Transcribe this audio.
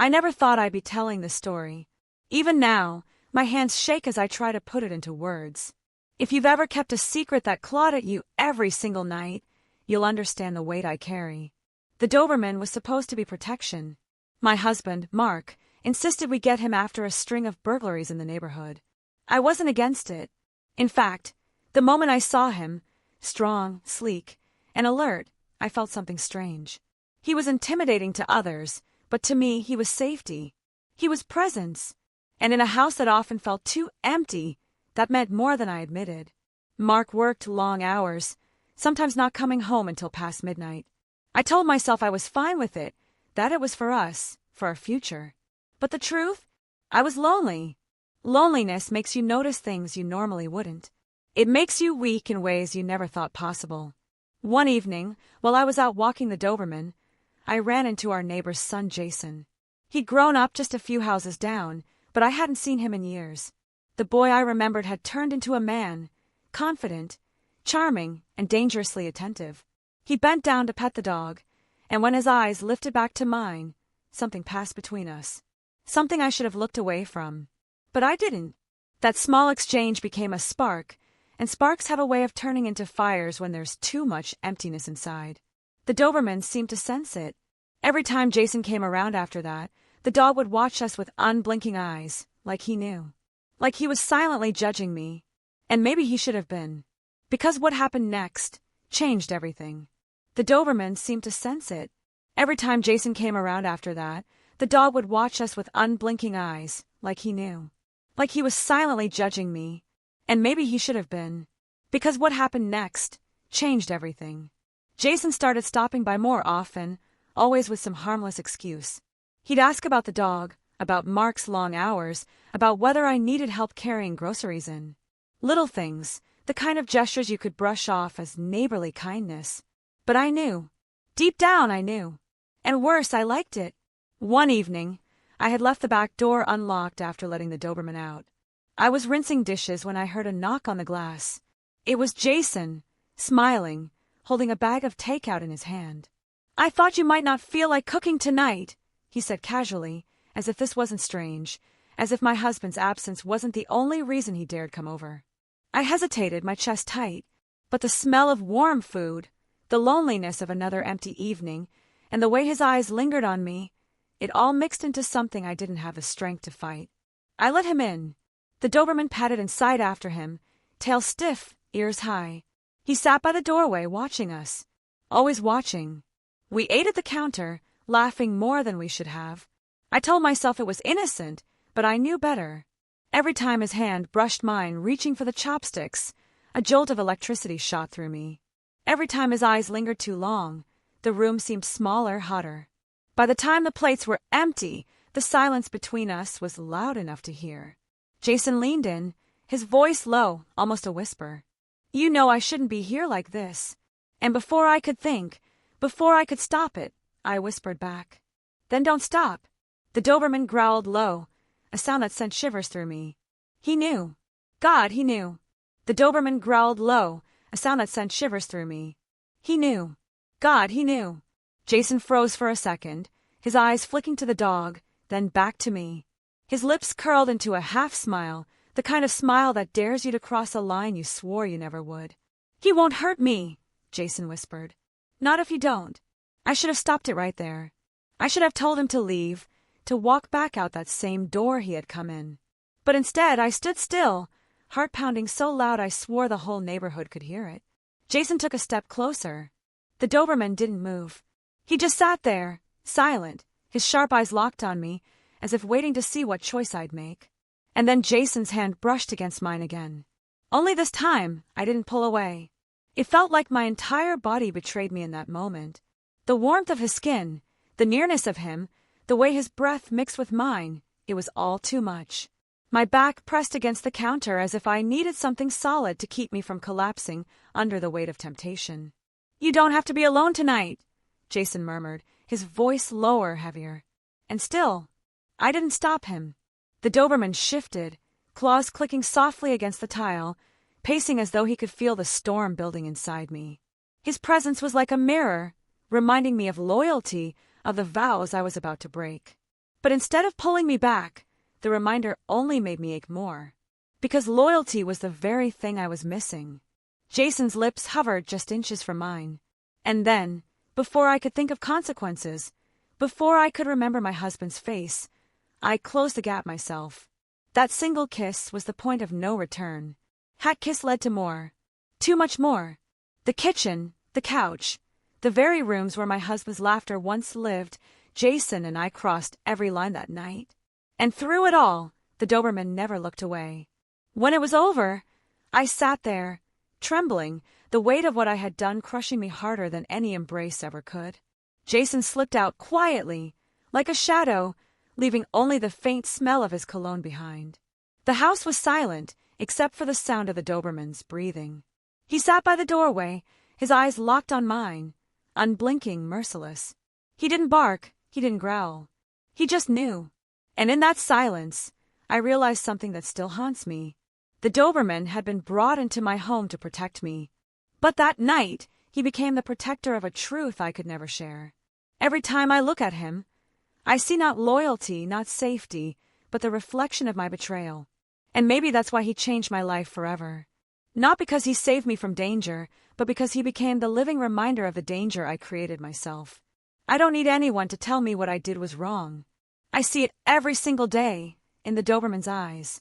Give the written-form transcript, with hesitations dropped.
I never thought I'd be telling this story. Even now, my hands shake as I try to put it into words. If you've ever kept a secret that clawed at you every single night, you'll understand the weight I carry. The Doberman was supposed to be protection. My husband, Mark, insisted we get him after a string of burglaries in the neighborhood. I wasn't against it. In fact, the moment I saw him, strong, sleek, and alert, I felt something strange. He was intimidating to others, but to me he was safety. He was presence. And in a house that often felt too empty, that meant more than I admitted. Mark worked long hours, sometimes not coming home until past midnight. I told myself I was fine with it, that it was for us, for our future. But the truth? I was lonely. Loneliness makes you notice things you normally wouldn't. It makes you weak in ways you never thought possible. One evening, while I was out walking the Doberman, I ran into our neighbor's son Jason. He'd grown up just a few houses down, but I hadn't seen him in years. The boy I remembered had turned into a man, confident, charming, and dangerously attentive. He bent down to pet the dog, and when his eyes lifted back to mine, something passed between us. Something I should have looked away from. But I didn't. That small exchange became a spark, and sparks have a way of turning into fires when there's too much emptiness inside. The Doberman seemed to sense it. Every time Jason came around after that, the dog would watch us with unblinking eyes, like he knew. Like he was silently judging me. And maybe he should have been. Because what happened next changed everything. The Doberman seemed to sense it. Every time Jason came around after that, the dog would watch us with unblinking eyes, like he knew. Like he was silently judging me. And maybe he should have been. Because what happened next changed everything. Jason started stopping by more often, always with some harmless excuse. He'd ask about the dog, about Mark's long hours, about whether I needed help carrying groceries in. Little things, the kind of gestures you could brush off as neighborly kindness. But I knew. Deep down I knew. And worse, I liked it. One evening, I had left the back door unlocked after letting the Doberman out. I was rinsing dishes when I heard a knock on the glass. It was Jason, smiling, holding a bag of takeout in his hand. "I thought you might not feel like cooking tonight," he said casually, as if this wasn't strange, as if my husband's absence wasn't the only reason he dared come over. I hesitated, my chest tight, but the smell of warm food, the loneliness of another empty evening, and the way his eyes lingered on me, it all mixed into something I didn't have the strength to fight. I let him in. The Doberman padded inside after him, tail stiff, ears high. He sat by the doorway watching us. Always watching. We ate at the counter, laughing more than we should have. I told myself it was innocent, but I knew better. Every time his hand brushed mine, reaching for the chopsticks, a jolt of electricity shot through me. Every time his eyes lingered too long, the room seemed smaller, hotter. By the time the plates were empty, the silence between us was loud enough to hear. Jason leaned in, his voice low, almost a whisper. "You know I shouldn't be here like this." And before I could think, before I could stop it, I whispered back, "Then don't stop." The Doberman growled low, a sound that sent shivers through me. He knew. God, he knew. The Doberman growled low, a sound that sent shivers through me. He knew. God, he knew. Jason froze for a second, his eyes flicking to the dog, then back to me. His lips curled into a half-smile, the kind of smile that dares you to cross a line you swore you never would. "He won't hurt me," Jason whispered. "Not if you don't." I should have stopped it right there. I should have told him to leave, to walk back out that same door he had come in. But instead, I stood still, heart pounding so loud I swore the whole neighborhood could hear it. Jason took a step closer. The Doberman didn't move. He just sat there, silent, his sharp eyes locked on me, as if waiting to see what choice I'd make. And then Jason's hand brushed against mine again. Only this time, I didn't pull away. It felt like my entire body betrayed me in that moment. The warmth of his skin, the nearness of him, the way his breath mixed with mine, it was all too much. My back pressed against the counter as if I needed something solid to keep me from collapsing under the weight of temptation. "You don't have to be alone tonight," Jason murmured, his voice lower, heavier. And still, I didn't stop him. The Doberman shifted, claws clicking softly against the tile, pacing as though he could feel the storm building inside me. His presence was like a mirror, reminding me of loyalty, of the vows I was about to break. But instead of pulling me back, the reminder only made me ache more. Because loyalty was the very thing I was missing. Jason's lips hovered just inches from mine. And then, before I could think of consequences, before I could remember my husband's face, I closed the gap myself. That single kiss was the point of no return. That kiss led to more. Too much more. The kitchen, the couch, the very rooms where my husband's laughter once lived. Jason and I crossed every line that night. And through it all, the Doberman never looked away. When it was over, I sat there, trembling, the weight of what I had done crushing me harder than any embrace ever could. Jason slipped out quietly, like a shadow, leaving only the faint smell of his cologne behind. The house was silent, except for the sound of the Doberman's breathing. He sat by the doorway, his eyes locked on mine, unblinking, merciless. He didn't bark, he didn't growl. He just knew. And in that silence, I realized something that still haunts me. The Doberman had been brought into my home to protect me. But that night, he became the protector of a truth I could never share. Every time I look at him, I see not loyalty, not safety, but the reflection of my betrayal. And maybe that's why he changed my life forever. Not because he saved me from danger, but because he became the living reminder of the danger I created myself. I don't need anyone to tell me what I did was wrong. I see it every single day, in the Doberman's eyes.